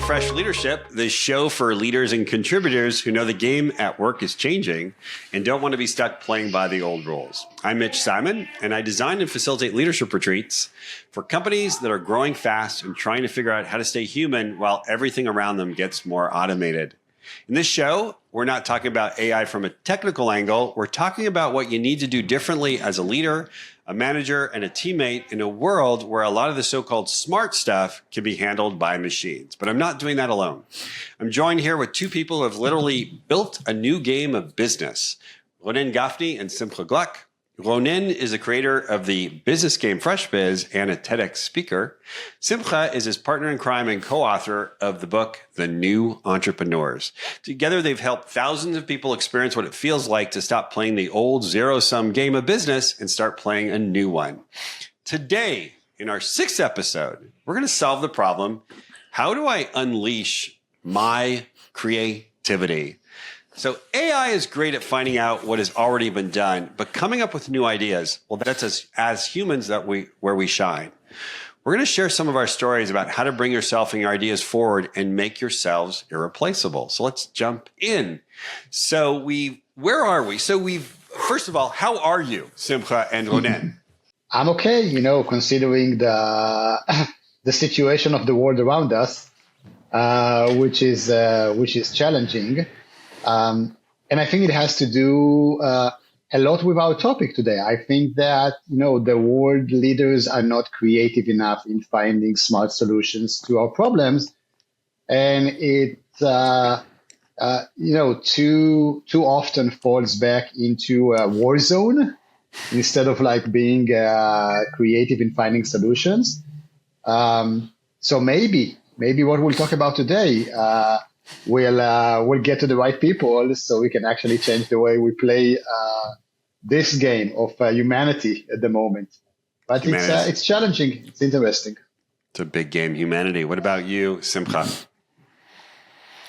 to Fresh Leadership, the show for leaders and contributors who know the game at work is changing and don't want to be stuck playing by the old rules. I'm Mitch Simon, and I design and facilitate leadership retreats for companies that are growing fast and trying to figure out how to stay human while everything around them gets more automated. In this show, we're not talking about AI from a technical angle. We're talking about what you need to do differently as a leader, a manager, and a teammate in a world where a lot of the so-called smart stuff can be handled by machines. But I'm not doing that alone. I'm joined here with two people who have literally built a new game of business, Ronen Gafni and Simcha Gluck. Ronen is the creator of the business game FreshBiz and a TEDx speaker. Simcha is his partner in crime and co-author of the book, The New Entrepreneurs. Together, they've helped thousands of people experience what it feels like to stop playing the old zero-sum game of business and start playing a new one. Today, in our 6th episode, we're going to solve the problem, how do I unleash my creativity? So AI is great at finding out what has already been done, but coming up with new ideas, well, that's as humans where we shine. We're going to share some of our stories about how to bring yourself and your ideas forward and make yourselves irreplaceable. So let's jump in. So where are we? So first of all, how are you, Simcha and Ronen? I'm okay, considering the situation of the world around us, which is challenging. And I think it has to do a lot with our topic today. I think that, the world leaders are not creative enough in finding smart solutions to our problems. And it, too often falls back into a war zone instead of being creative in finding solutions. So maybe what we'll talk about today, we'll get to the right people so we can actually change the way we play this game of humanity at the moment. But it's challenging. It's interesting. It's a big game, humanity. What about you, Simcha?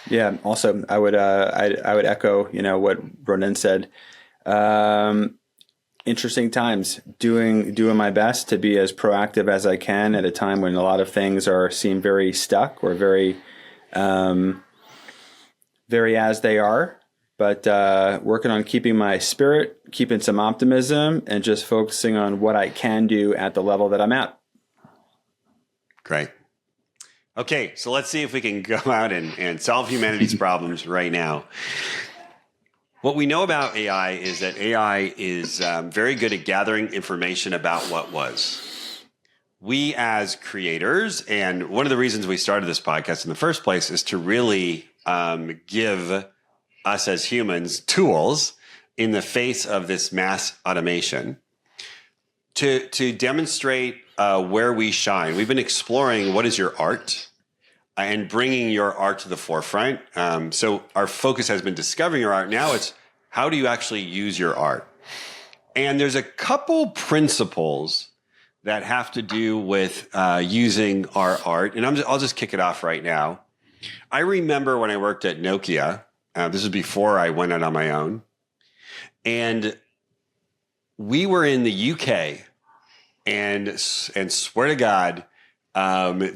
Yeah. Also, I would echo what Ronen said. Interesting times. Doing my best to be as proactive as I can at a time when a lot of things seem very stuck or very as they are, but working on keeping my spirit, keeping some optimism, and just focusing on what I can do at the level that I'm at. Great. Okay, so let's see if we can go out and solve humanity's problems right now. What we know about AI is that AI is very good at gathering information about what was. We as creators, and one of the reasons we started this podcast in the first place is to really give us as humans tools in the face of this mass automation to demonstrate where we shine. We've been exploring what is your art and bringing your art to the forefront. So our focus has been discovering your art. Now it's how do you actually use your art? And there's a couple principles that have to do with using our art. And I'll just kick it off right now. I remember when I worked at Nokia, this was before I went out on my own, and we were in the UK, and swear to God,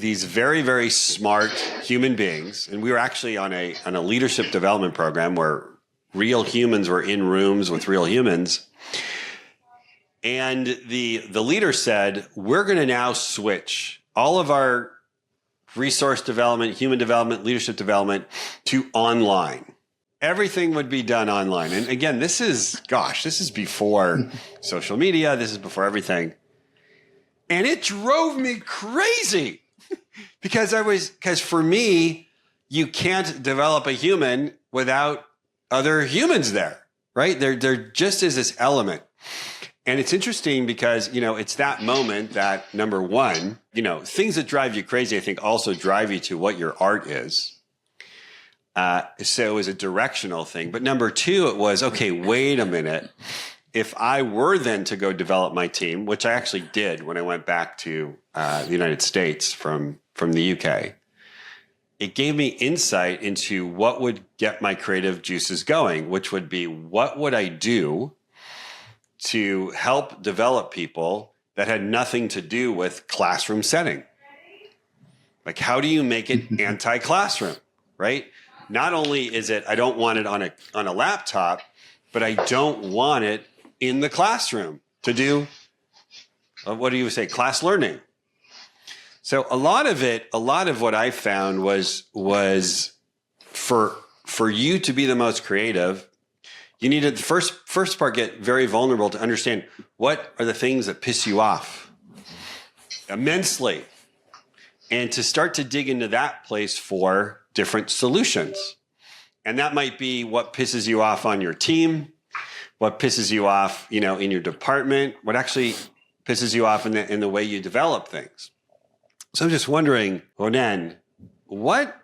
these very, very smart human beings, and we were actually on a leadership development program where real humans were in rooms with real humans, and the leader said, we're going to now switch all of our resource development, human development, leadership development to online. Everything would be done online. And again, this is before social media. This is before everything. And it drove me crazy because for me, you can't develop a human without other humans there, right? There just is this element. And it's interesting because, it's that moment that, number one, things that drive you crazy, I think also drive you to what your art is. So it was a directional thing. But number two, it was, okay, wait a minute. If I were then to go develop my team, which I actually did when I went back to the United States from the UK, it gave me insight into what would get my creative juices going, which would be, what would I do to help develop people that had nothing to do with classroom setting? Like, how do you make it anti-classroom, right? Not only is it, I don't want it on a laptop, but I don't want it in the classroom to do, what do you say, class learning. So a lot of what I found was for you to be the most creative, you needed the first part, get very vulnerable to understand what are the things that piss you off immensely, and to start to dig into that place for different solutions. And that might be what pisses you off on your team, what pisses you off, in your department, what actually pisses you off in the way you develop things. So I'm just wondering, Ronen, what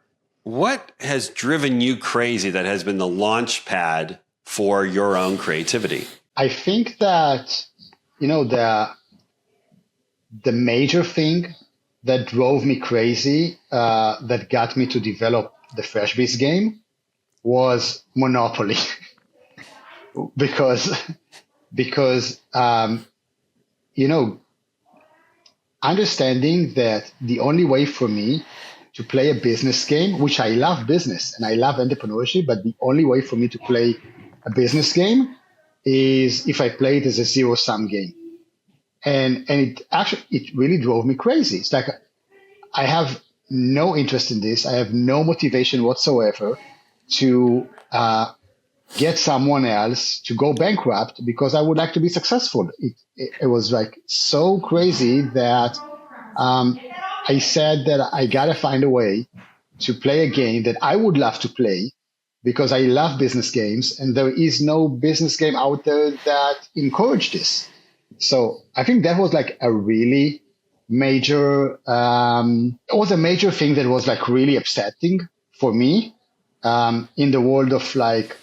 has driven you crazy that has been the launch pad for your own creativity? I think that, the major thing that drove me crazy, that got me to develop the FreshBiz game was Monopoly. because understanding that the only way for me to play a business game, which I love business and I love entrepreneurship, but the only way for me to play a business game is if I play it as a zero-sum game. And it really drove me crazy. It's like, I have no interest in this. I have no motivation whatsoever to get someone else to go bankrupt because I would like to be successful. It was like so crazy that I said that I got to find a way to play a game that I would love to play because I love business games, and there is no business game out there that encouraged this. So I think that was like a really major, it was a major thing that was like really upsetting for me in the world of like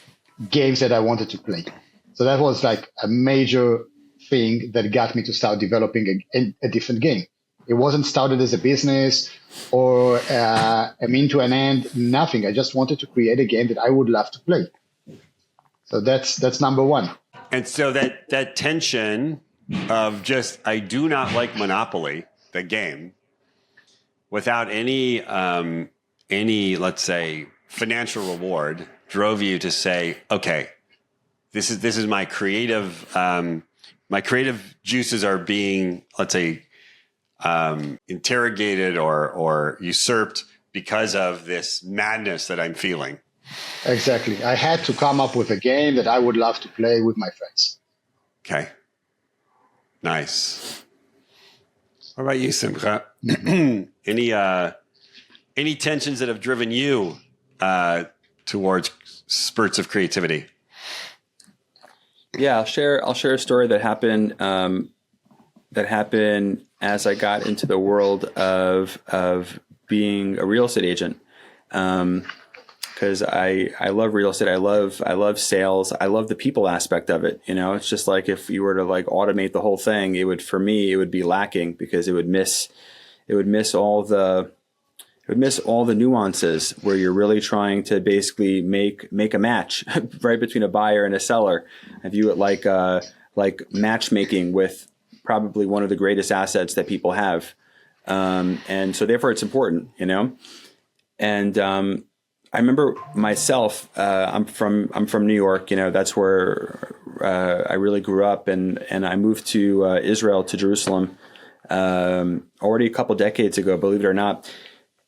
games that I wanted to play. So that was like a major thing that got me to start developing a different game. It wasn't started as a business or a mean to an end, nothing. I just wanted to create a game that I would love to play. So that's number one. And so that tension of just, I do not like Monopoly, the game, without any, let's say, financial reward, drove you to say, okay, this is my creative juices are being, let's say, interrogated or usurped because of this madness that I'm feeling. Exactly. I had to come up with a game that I would love to play with my friends. Okay. Nice. What about you, Simcha? Any tensions that have driven you towards spurts of creativity? Yeah, I'll share a story that happened as I got into the world of being a real estate agent. Because I love real estate. I love sales. I love the people aspect of it. It's just like if you were to like automate the whole thing, it would be lacking because it would miss all the nuances where you're really trying to basically make a match right between a buyer and a seller. I view it like matchmaking with probably one of the greatest assets that people have. And so therefore it's important, and, I remember myself, I'm from New York, that's where, I really grew up and I moved to, Israel, to Jerusalem, already a couple decades ago, believe it or not.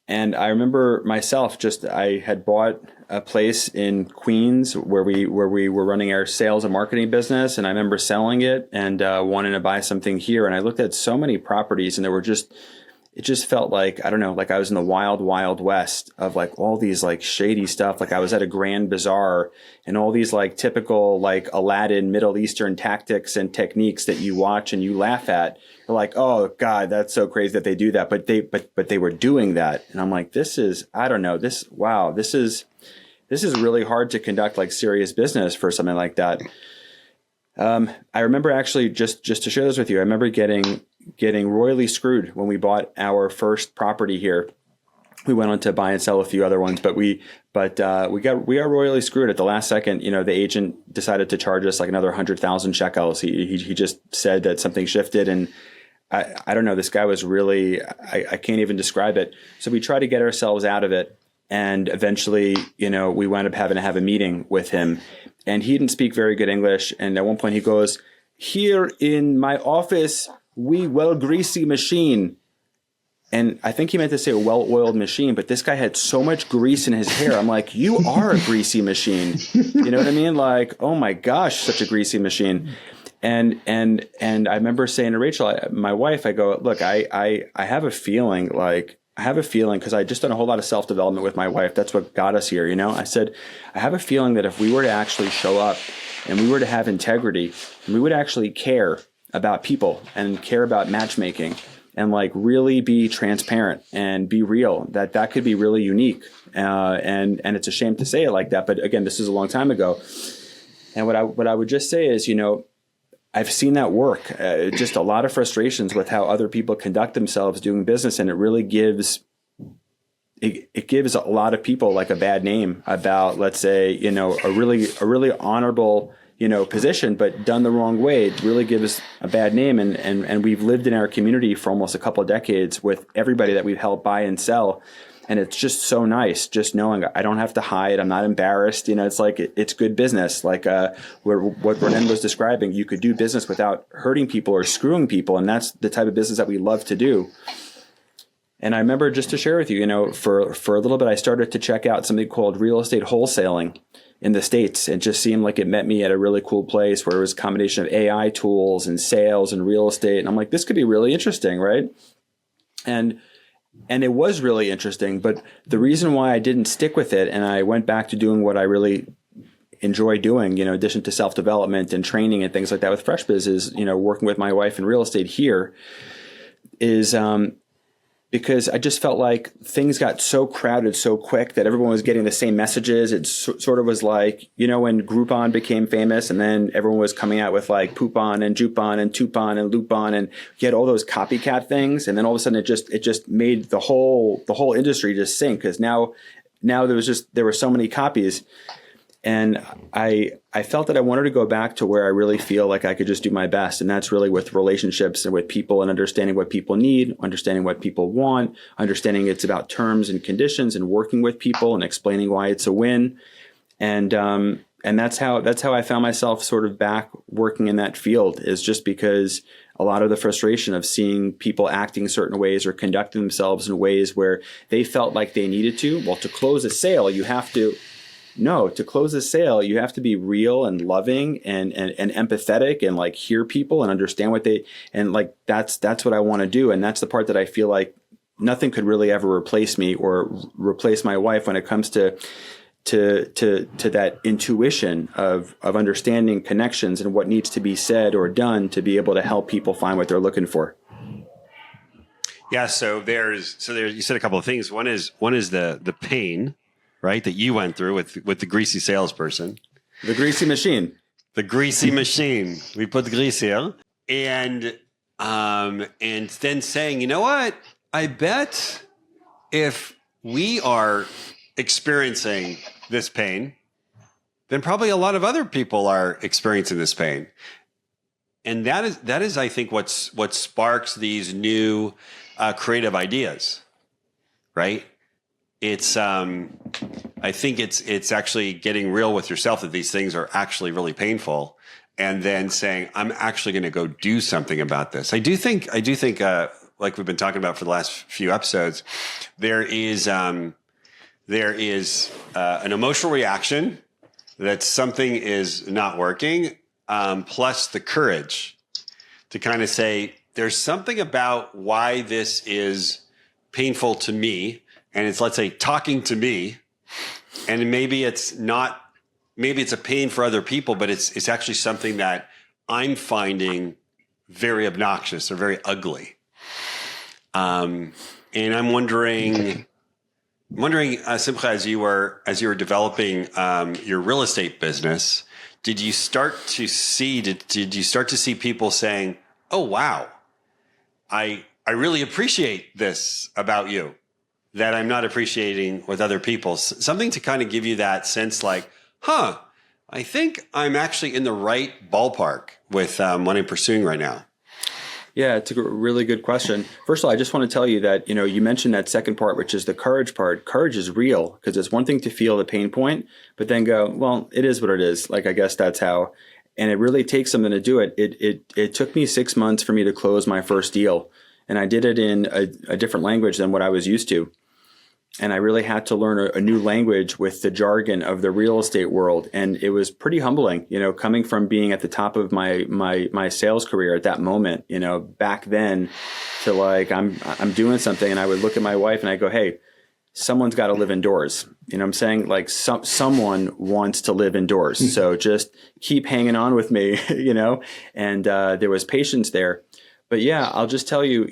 And I remember myself, I had bought a place in Queens where we were running our sales and marketing business. And I remember selling it and, wanting to buy something here. And I looked at so many properties and it just felt like, I don't know, like I was in the wild, wild west of like all these like shady stuff. Like I was at a grand bazaar and all these like typical like Aladdin Middle Eastern tactics and techniques that you watch and you laugh at. You're like, oh God, that's so crazy that they do that. But they were doing that. And I'm like, this is really hard to conduct like serious business for something like that. I remember actually just to share this with you, I remember getting royally screwed when we bought our first property here. We went on to buy and sell a few other ones, but we got royally screwed at the last second. The agent decided to charge us like another 100,000 shekels. He just said that something shifted, and I don't know, this guy was really, I can't even describe it. So we tried to get ourselves out of it. And eventually, we wound up having to have a meeting with him, and he didn't speak very good English. And at one point he goes, "Here in my office, we well greasy machine." And I think he meant to say a well-oiled machine, but this guy had so much grease in his hair. I'm like, you are a greasy machine. You know what I mean? Like, oh my gosh, such a greasy machine. And I remember saying to Rachel, my wife, I go, look, I have a feeling because I just done a whole lot of self-development with my wife. That's what got us here. I said, I have a feeling that if we were to actually show up and we were to have integrity, and we would actually care about people and care about matchmaking, and like really be transparent and be real, that could be really unique. And it's a shame to say it like that, but again, this is a long time ago. And what I would just say is, I've seen that work. Just a lot of frustrations with how other people conduct themselves doing business, and it really gives a lot of people like a bad name about, let's say, a really honorable position, but done the wrong way, it really gives a bad name. And we've lived in our community for almost a couple of decades with everybody that we've helped buy and sell. And it's just so nice just knowing I don't have to hide. I'm not embarrassed. It's like, it's good business. Like what Ronen was describing, you could do business without hurting people or screwing people. And that's the type of business that we love to do. And I remember, just to share with you, for a little bit, I started to check out something called real estate wholesaling in the States. It just seemed like it met me at a really cool place where it was a combination of AI tools and sales and real estate. And I'm like, this could be really interesting, right? And it was really interesting. But the reason why I didn't stick with it and I went back to doing what I really enjoy doing, in addition to self-development and training and things like that with FreshBiz, is, working with my wife in real estate here, is because I just felt like things got so crowded so quick that everyone was getting the same messages. It sort of was like, when Groupon became famous, and then everyone was coming out with like Poupon and Joupon and Toupon and Loupon, and you had all those copycat things. And then all of a sudden it just made the whole industry just sink, because now there were so many copies. And I felt that I wanted to go back to where I really feel like I could just do my best. And that's really with relationships and with people, and understanding what people need, understanding what people want, understanding it's about terms and conditions, and working with people and explaining why it's a win. And that's how I found myself sort of back working in that field, is just because a lot of the frustration of seeing people acting certain ways or conducting themselves in ways where they felt like they needed to. Well, to close a sale, to close a sale, you have to be real and loving and empathetic, and like hear people and understand what and like that's what I want to do. And that's the part that I feel like nothing could really ever replace me or replace my wife when it comes to that intuition of understanding connections and what needs to be said or done to be able to help people find what they're looking for. Yeah. So there's you said a couple of things. One is the pain, right, that you went through with the greasy salesperson. The greasy machine. The greasy machine. We put the grease here. And then saying, you know what? I bet if we are experiencing this pain, then probably a lot of other people are experiencing this pain. And that is I think what sparks these new creative ideas, right? It's I think it's actually getting real with yourself that these things are actually really painful, and then saying, I'm actually going to go do something about this. I do think like we've been talking about for the last few episodes, there is an emotional reaction that something is not working, plus the courage to kind of say, there's something about why this is painful to me. And it's, let's say, talking to me, and maybe it's a pain for other people, but it's actually something that I'm finding very obnoxious or very ugly. And I'm wondering, Simcha, as you were developing your real estate business, did you start to see people saying, "Oh wow, I really appreciate this about you that I'm not appreciating with other people"? Something to kind of give you that sense like, I think I'm actually in the right ballpark with what I'm pursuing right now. Yeah, it's a really good question. First of all, I just want to tell you that, you mentioned that second part, which is the courage part. Courage is real because it's one thing to feel the pain point, but then go, well, it is what it is. Like, I guess that's how, and it really takes something to do it. It took me 6 months for me to close my first deal, and I did it in a different language than what I was used to. And I really had to learn a new language with the jargon of the real estate world. And it was pretty humbling, coming from being at the top of my sales career at that moment, back then, to like, I'm doing something, and I would look at my wife and I go, hey, someone's got to live indoors. You know what I'm saying? Like someone wants to live indoors. So just keep hanging on with me, and there was patience there. But yeah, I'll just tell you,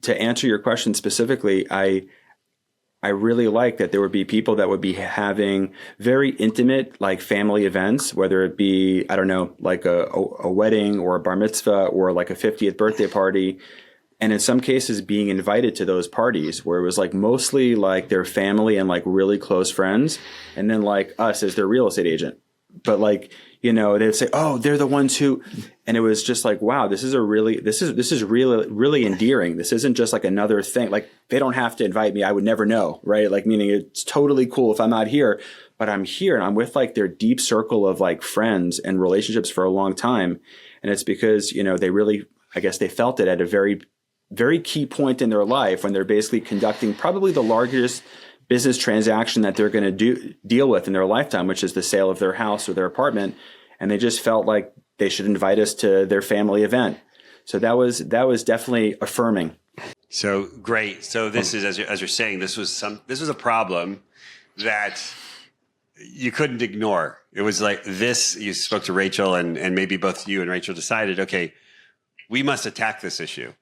to answer your question specifically, I really like that there would be people that would be having very intimate, like family events, whether it be, I don't know, like a wedding or a bar mitzvah or like a 50th birthday party. And in some cases being invited to those parties where it was like mostly like their family and like really close friends. And then like us as their real estate agent. But like, they'd say, oh, they're the ones who, and it was just like, wow, this is really, really endearing. This isn't just like another thing. Like they don't have to invite me. I would never know. Right. Like meaning it's totally cool if I'm not here, but I'm here and I'm with like their deep circle of like friends and relationships for a long time. And it's because, they really, I guess they felt it at a very, very key point in their life when they're basically conducting probably the largest business transaction that they're going to deal with in their lifetime, which is the sale of their house or their apartment. And they just felt like they should invite us to their family event. So that was definitely affirming. So great. So this is, as you're saying, this was a problem that you couldn't ignore. It was like this, you spoke to Rachel and maybe both you and Rachel decided, okay, we must attack this issue.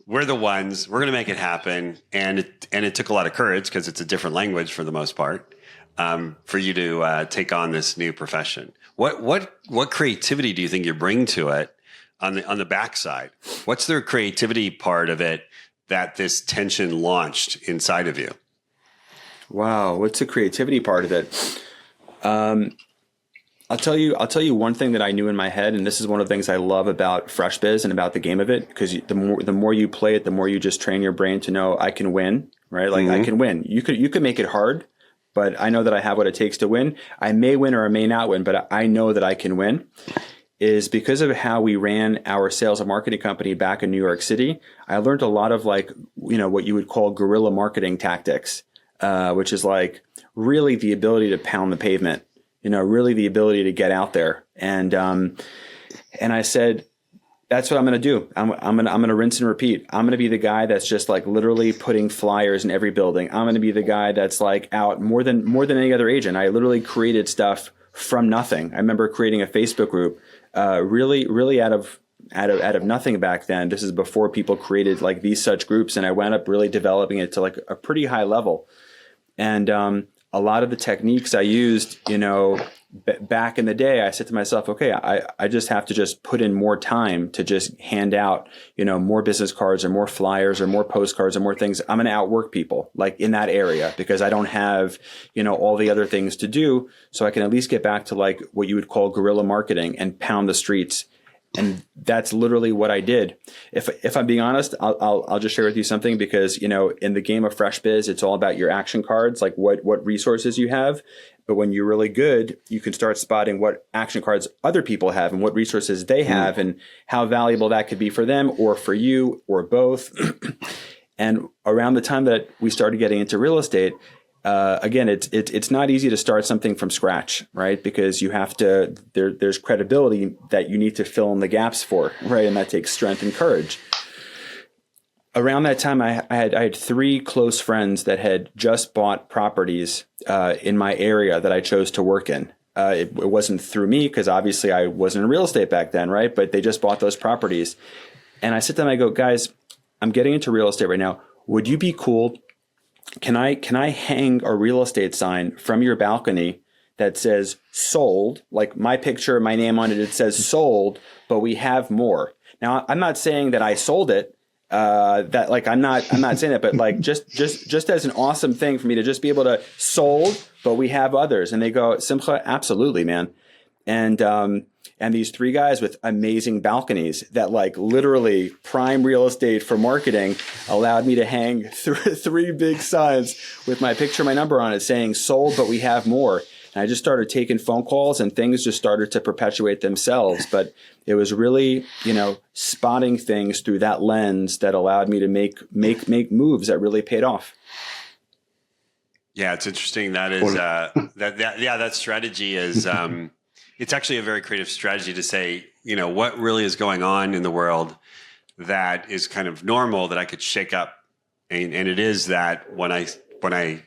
We're the ones, we're going to make it happen. And it took a lot of courage because it's a different language for the most part, for you to take on this new profession. What creativity do you think you bring to it on the backside? What's the creativity part of it that this tension launched inside of you? Wow. What's the creativity part of it? I'll tell you one thing that I knew in my head, and this is one of the things I love about FreshBiz and about the game of it, because the more you play it, the more you just train your brain to know I can win, right? Like I can win. You could make it hard, but I know that I have what it takes to win. I may win or I may not win, but I know that I can win. Is because of how we ran our sales and marketing company back in New York City. I learned a lot of like, what you would call guerrilla marketing tactics, which is like really the ability to pound the pavement. Really the ability to get out there. And I said, that's what I'm going to do. I'm going to rinse and repeat. I'm going to be the guy that's just like literally putting flyers in every building. I'm going to be the guy that's like out more than any other agent. I literally created stuff from nothing. I remember creating a Facebook group, really out of nothing back then. This is before people created like these such groups. And I wound up really developing it to like a pretty high level. And, a lot of the techniques I used, back in the day, I said to myself, okay, I just have to just put in more time to just hand out, more business cards or more flyers or more postcards or more things. I'm going to outwork people like in that area because I don't have, all the other things to do. So I can at least get back to like what you would call guerrilla marketing and pound the streets. And that's literally what I did. If I'm being honest, I'll just share with you something because, in the game of FreshBiz, it's all about your action cards, like what resources you have. But when you're really good, you can start spotting what action cards other people have and what resources they have and how valuable that could be for them or for you or both. And around the time that we started getting into real estate, again, it's not easy to start something from scratch, right? Because you have to, there's credibility that you need to fill in the gaps for, right? And that takes strength and courage. Around that time, I had 3 close friends that had just bought properties in my area that I chose to work in. It wasn't through me because obviously I wasn't in real estate back then, right? But they just bought those properties. And I sit down and I go, guys, I'm getting into real estate right now. Would you be cool? Can I hang a real estate sign from your balcony that says sold, like my picture, my name on it, it says sold, but we have more. Now, I'm not saying that I sold it, that like, I'm not saying that, but like just as an awesome thing for me to just be able to sold, but we have others. And they go, Simcha, absolutely, man. And these three guys with amazing balconies that like literally prime real estate for marketing allowed me to hang three big signs with my picture, my number on it saying sold, but we have more. And I just started taking phone calls and things just started to perpetuate themselves. But it was really, spotting things through that lens that allowed me to make moves that really paid off. Yeah, it's interesting. That is that strategy is it's actually a very creative strategy to say, what really is going on in the world that is kind of normal that I could shake up. And it is that when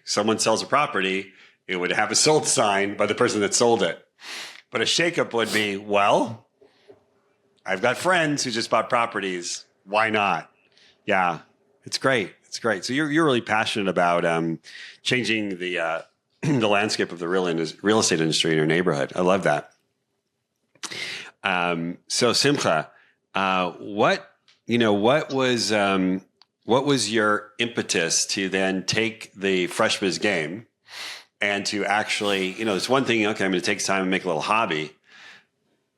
someone sells a property, it would have a sold sign by the person that sold it. But a shakeup would be, well, I've got friends who just bought properties. Why not? Yeah, it's great. It's great. So you're really passionate about changing the the landscape of the real estate industry in your neighborhood. I love that. So Simcha, what was your impetus to then take the FreshBiz game and to actually, it's one thing, okay, I'm going to take time and make a little hobby.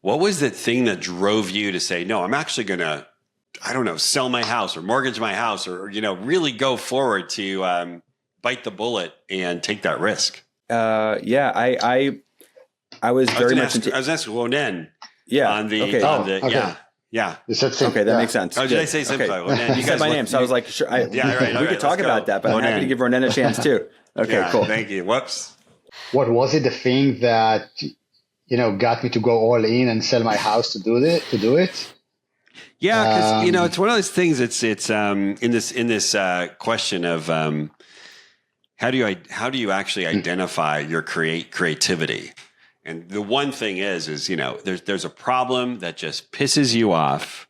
What was the thing that drove you to say, no, I'm actually going to, sell my house or mortgage my house or really go forward to bite the bullet and take that risk? I was very much into. I was asking Ronen. Yeah. On the. Okay. Okay. Yeah. You said Simcha. Okay, that makes sense. Oh, did I say Simcha? Okay. You said my name, so I was like, sure. Right. We could talk about that, but I'm happy to give Ronen a chance too. Okay, cool. Thank you. Whoops. What was it? The thing that got me to go all in and sell my house to do it? Yeah, because it's one of those things. It's in this question of how do you actually identify your creativity? And the one thing is there's a problem that just pisses you off.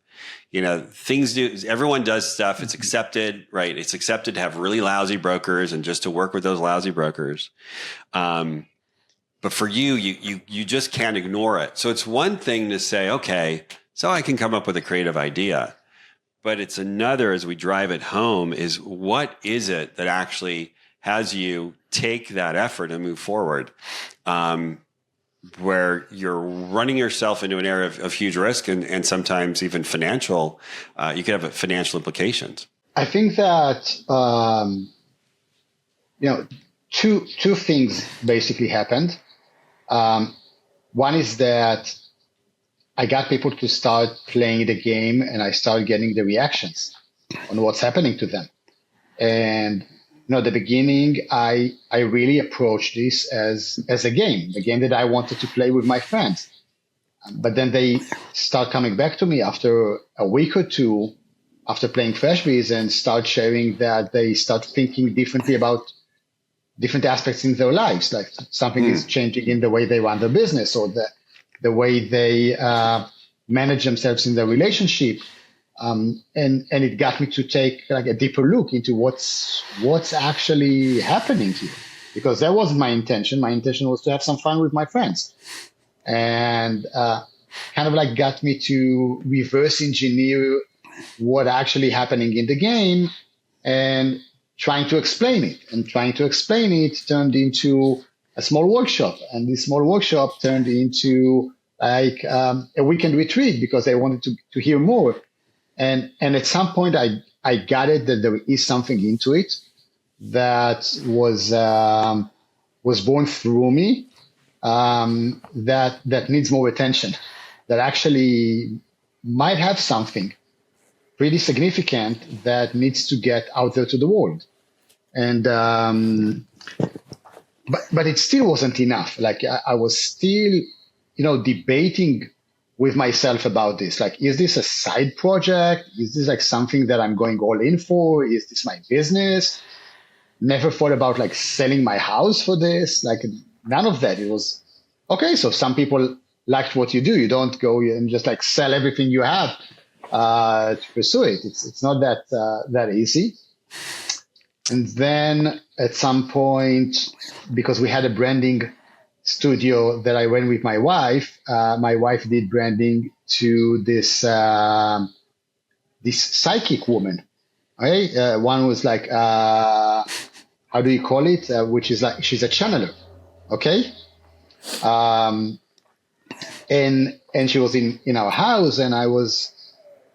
Everyone does stuff. It's accepted, right? It's accepted to have really lousy brokers and just to work with those lousy brokers. But for you just can't ignore it. So it's one thing to say, okay, so I can come up with a creative idea. But it's another, as we drive it home, is what is it that actually has you take that effort and move forward? Where you're running yourself into an area of huge risk and sometimes even financial, you could have financial implications. I think that, two things basically happened. One is that I got people to start playing the game and I started getting the reactions on what's happening to them. And the beginning, I really approached this as a game, the game that I wanted to play with my friends. But then they start coming back to me after a week or two after playing FreshBiz and start sharing that they start thinking differently about different aspects in their lives. Like something is changing in the way they run their business or the way they manage themselves in their relationship. And it got me to take like a deeper look into what's actually happening here, because that wasn't my intention. My intention was to have some fun with my friends, and kind of like got me to reverse engineer what actually happening in the game and trying to explain it. And trying to explain it turned into a small workshop, and this small workshop turned into like a weekend retreat because I wanted to hear more. And at some point, I got it that there is something into it that was born through me that needs more attention, that actually might have something pretty significant that needs to get out there to the world. And but it still wasn't enough. Like I was still, debating with myself about this. Like, is this a side project? Is this like something that I'm going all in for? Is this my business? Never thought about like selling my house for this. Like none of that. It was, okay, so some people liked what you do. You don't go and just like sell everything you have to pursue it. It's not that easy. And then at some point, because we had a branding studio that I went with my wife did branding to this psychic woman. Okay? One was like, how do you call it? Which is like, she's a channeler. Okay. and she was in our house, and I was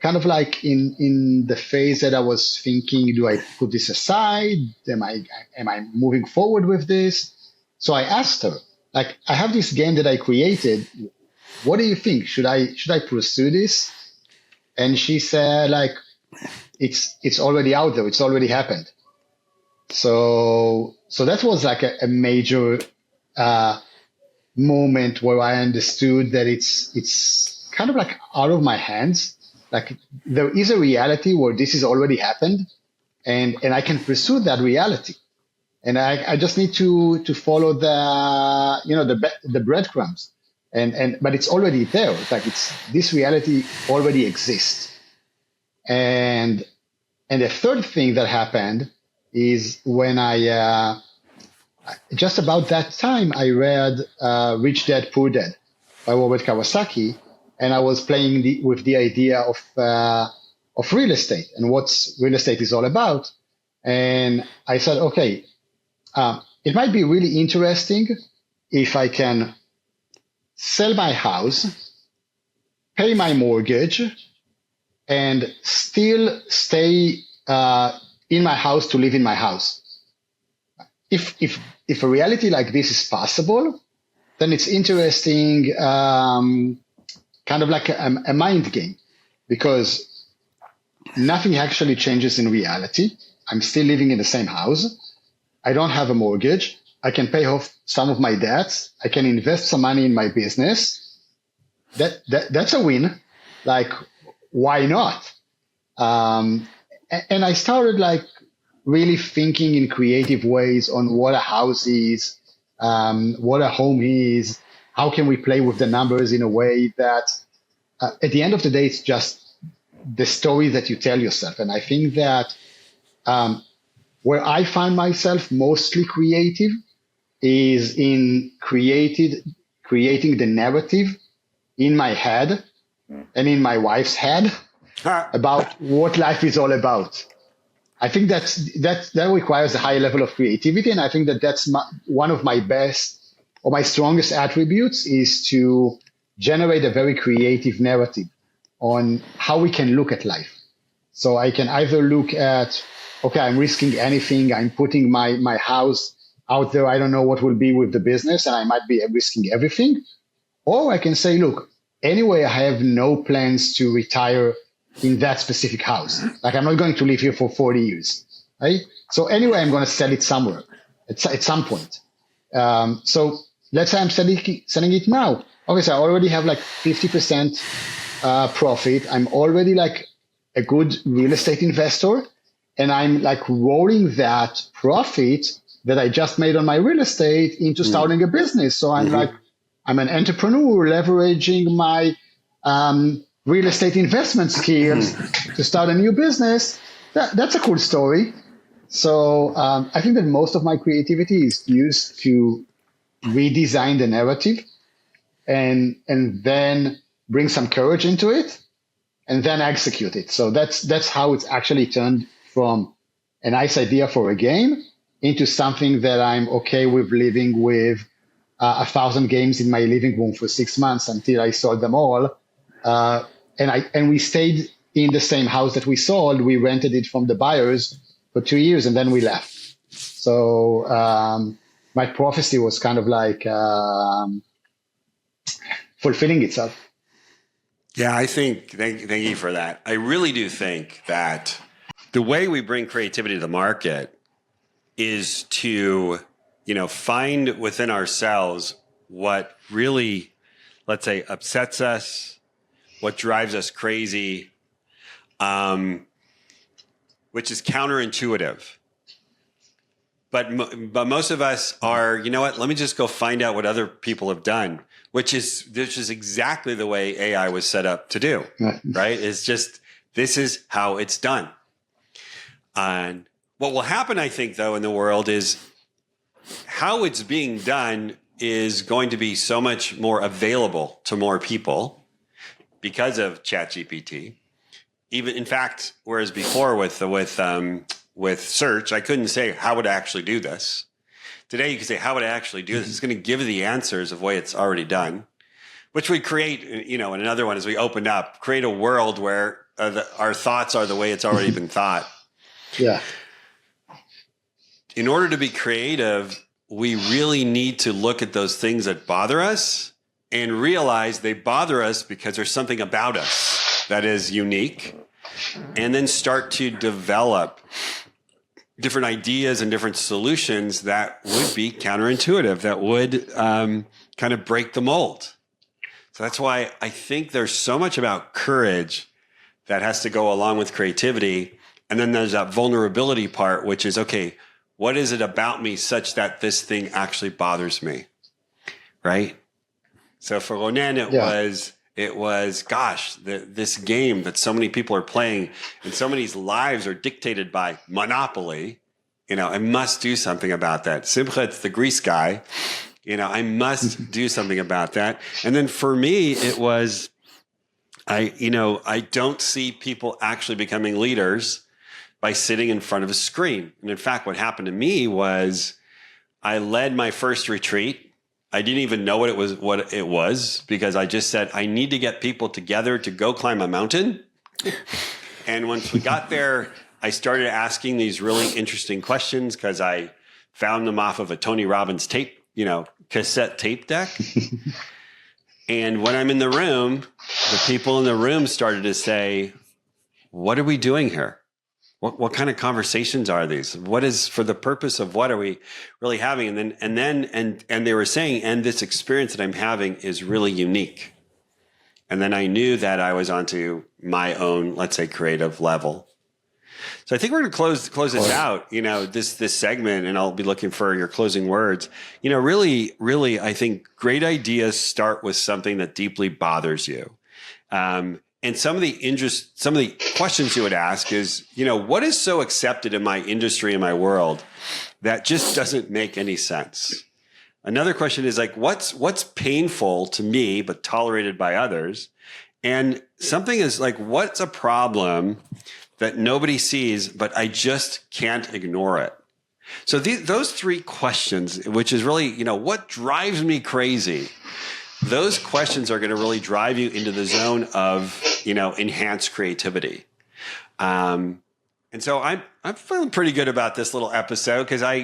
kind of like in the phase that I was thinking, do I put this aside? Am I moving forward with this? So I asked her, like, I have this game that I created. What do you think? Should I pursue this? And she said, like, it's already out there. It's already happened. So that was like a major moment where I understood that it's kind of like out of my hands. Like, there is a reality where this has already happened, and I can pursue that reality. And I just need to follow the breadcrumbs. But it's already there. It's like this reality already exists. And the third thing that happened is when I just about that time I read Rich Dad Poor Dad by Robert Kiyosaki, and I was playing with the idea of real estate and what real estate is all about. And I said, okay, it might be really interesting if I can sell my house, pay my mortgage, and still stay in my house to live in my house. If a reality like this is possible, then it's interesting, kind of like a mind game, because nothing actually changes in reality. I'm still living in the same house. I don't have a mortgage. I can pay off some of my debts. I can invest some money in my business. That's a win. Like, why not? And I started like really thinking in creative ways on what a house is, what a home is, how can we play with the numbers in a way that at the end of the day, it's just the story that you tell yourself. And I think that where I find myself mostly creative is in creating the narrative in my head and in my wife's head about what life is all about. I think that requires a high level of creativity, and I think that's one of my best or my strongest attributes is to generate a very creative narrative on how we can look at life. So I can either look at, okay, I'm risking anything, I'm putting my house out there, I don't know what will be with the business, and I might be risking everything. Or I can say, look, anyway, I have no plans to retire in that specific house. Like, I'm not going to live here for 40 years, right? So anyway, I'm going to sell it somewhere at some point. So let's say I'm selling it now. Obviously, I already have like 50% profit. I'm already like a good real estate investor, and I'm like rolling that profit that I just made on my real estate into starting a business. So I'm like, I'm an entrepreneur leveraging my real estate investment skills to start a new business. That's a cool story. So I think that most of my creativity is used to redesign the narrative and then bring some courage into it and then execute it. So that's how it's actually turned from a nice idea for a game into something that I'm okay with living with 1,000 games in my living room for 6 months until I sold them all. And we stayed in the same house that we sold. We rented it from the buyers for 2 years, and then we left. So my prophecy was kind of like fulfilling itself. Yeah, I think, thank you for that. I really do think that the way we bring creativity to the market is to, find within ourselves what really, let's say, upsets us, what drives us crazy, which is counterintuitive. But most of us are, you know what, let me just go find out what other people have done, which is exactly the way AI was set up to do, right? It's just, this is how it's done. And what will happen, I think, though, in the world is how it's being done is going to be so much more available to more people because of ChatGPT. Even, in fact, whereas before with search, I couldn't say how would I actually do this. Today, you can say how would I actually do this. It's going to give you the answers of the way it's already done. which we create, and another one is we open up, create a world where our thoughts are the way it's already been thought. Yeah. In order to be creative, we really need to look at those things that bother us and realize they bother us because there's something about us that is unique, and then start to develop different ideas and different solutions that would be counterintuitive, that would kind of break the mold. So that's why I think there's so much about courage that has to go along with creativity. And then there's that vulnerability part, which is, okay, what is it about me such that this thing actually bothers me? Right? So for Ronen, it was, gosh, this game that so many people are playing and so many lives are dictated by monopoly. I must do something about that. Simcha, it's the grease guy. I must do something about that. And then for me, it was, I don't see people actually becoming leaders by sitting in front of a screen. And in fact, what happened to me was I led my first retreat. I didn't even know what it was because I just said, I need to get people together to go climb a mountain. And once we got there, I started asking these really interesting questions because I found them off of a Tony Robbins cassette tape deck. And when I'm in the room, the people in the room started to say, what are we doing here? What kind of conversations are these? What is, for the purpose of what are we really having? And they were saying, and this experience that I'm having is really unique. And then I knew that I was onto my own, let's say, creative level. So I think we're going to close this out, this segment, and I'll be looking for your closing words. Really, I think great ideas start with something that deeply bothers you. And some of the questions you would ask is, what is so accepted in my industry, in my world, that just doesn't make any sense? Another question is like, what's painful to me, but tolerated by others? And something is like, what's a problem that nobody sees, but I just can't ignore it? So those three questions, which is really, what drives me crazy? Those questions are going to really drive you into the zone of, enhanced creativity. And so I'm feeling pretty good about this little episode because I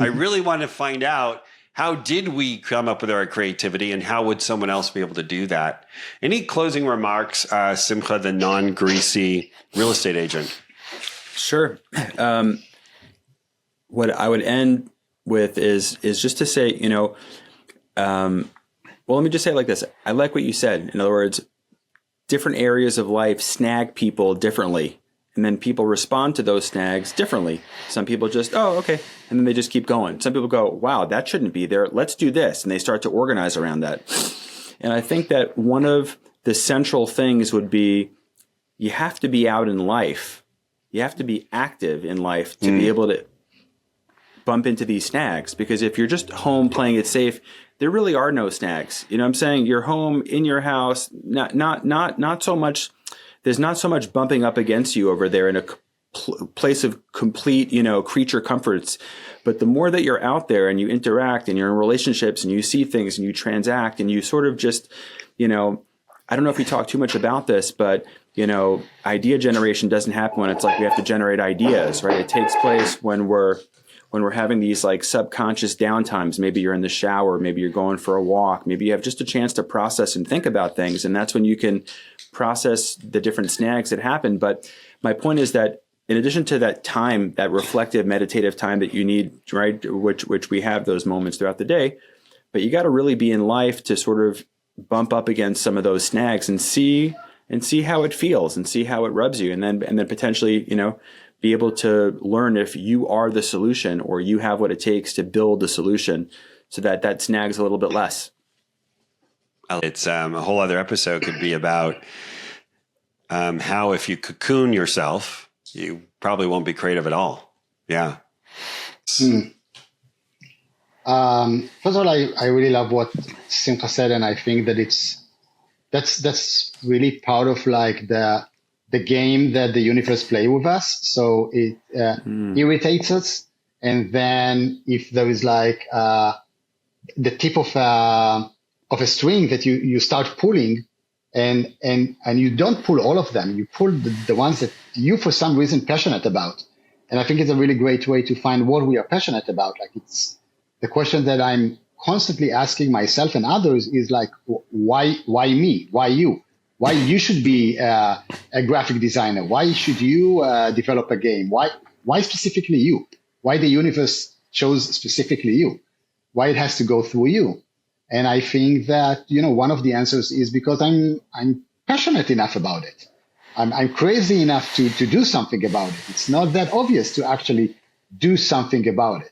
really want to find out, how did we come up with our creativity and how would someone else be able to do that? Any closing remarks, Simcha, the non-greasy real estate agent? Sure. What I would end with is just to say, well, let me just say it like this. I like what you said. In other words, different areas of life snag people differently. And then people respond to those snags differently. Some people just, oh, okay. And then they just keep going. Some people go, wow, that shouldn't be there. Let's do this. And they start to organize around that. And I think that one of the central things would be, you have to be out in life. You have to be active in life to be able to bump into these snags. Because if you're just home playing it safe, there really are no snags. You know what I'm saying? You're home in your house, not so much. There's not so much bumping up against you over there in a place of complete, creature comforts. But the more that you're out there and you interact and you're in relationships and you see things and you transact and you sort of just, I don't know if we talk too much about this, but, idea generation doesn't happen when it's like we have to generate ideas, right? It takes place when we're having these like subconscious downtimes. Maybe you're in the shower, maybe you're going for a walk, maybe you have just a chance to process and think about things. And that's when you can process the different snags that happen. But my point is that in addition to that time, that reflective, meditative time that you need, right, which we have those moments throughout the day, but you got to really be in life to sort of bump up against some of those snags and see how it feels and see how it rubs you. And then potentially, be able to learn if you are the solution or you have what it takes to build the solution so that snags a little bit less. It's a whole other episode could be about how if you cocoon yourself, you probably won't be creative at all. Yeah. First of all, I really love what Simcha said, and I think that that's really part of like the game that the universe play with us. So it irritates us. And then if there is like the tip of of a string that you start pulling, and you don't pull all of them. You pull the ones that you, for some reason, passionate about. And I think it's a really great way to find what we are passionate about. Like, it's the question that I'm constantly asking myself and others is like, why me? Why you? Why you should be a graphic designer? Why should you develop a game? Why specifically you? Why the universe chose specifically you? Why it has to go through you? And I think that, one of the answers is because I'm passionate enough about it. I'm crazy enough to do something about it. It's not that obvious to actually do something about it.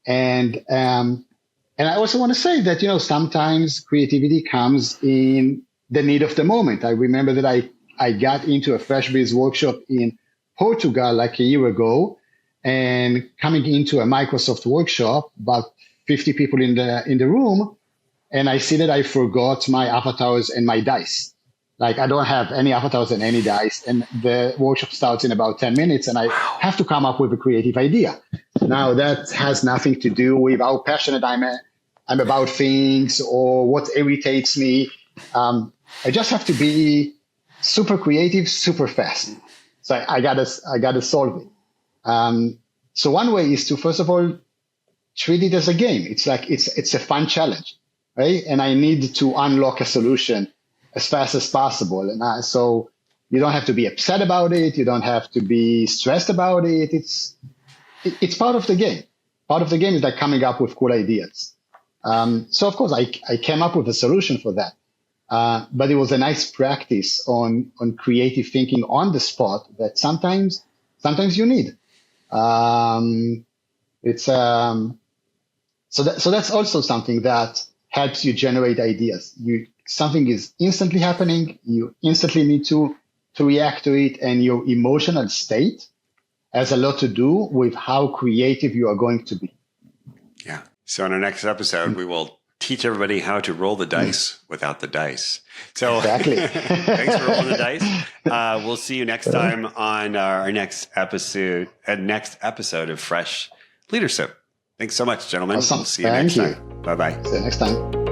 And I also want to say that, sometimes creativity comes in the need of the moment. I remember that I got into a FreshBiz workshop in Portugal like a year ago, and coming into a Microsoft workshop, about 50 people in the room, and I see that I forgot my avatars and my dice. Like, I don't have any avatars and any dice, and the workshop starts in about 10 minutes, and I have to come up with a creative idea. Now, that has nothing to do with how passionate I'm about things or what irritates me. I just have to be super creative, super fast. So I gotta solve it. So one way is to, first of all, treat it as a game. It's like, it's a fun challenge, right? And I need to unlock a solution as fast as possible. And so you don't have to be upset about it. You don't have to be stressed about it. It's part of the game. Part of the game is like coming up with cool ideas. So of course I came up with a solution for that. But it was a nice practice on creative thinking on the spot that sometimes you need. So that's also something that helps you generate ideas. Something is instantly happening. You instantly need to react to it, and your emotional state has a lot to do with how creative you are going to be. Yeah. So in our next episode, we will teach everybody how to roll the dice without the dice. So exactly. Thanks for rolling the dice. We'll see you next time on our next episode of Fresh Leadership. Thanks so much, gentlemen. Awesome. We'll see you next time. Bye-bye. See you next time.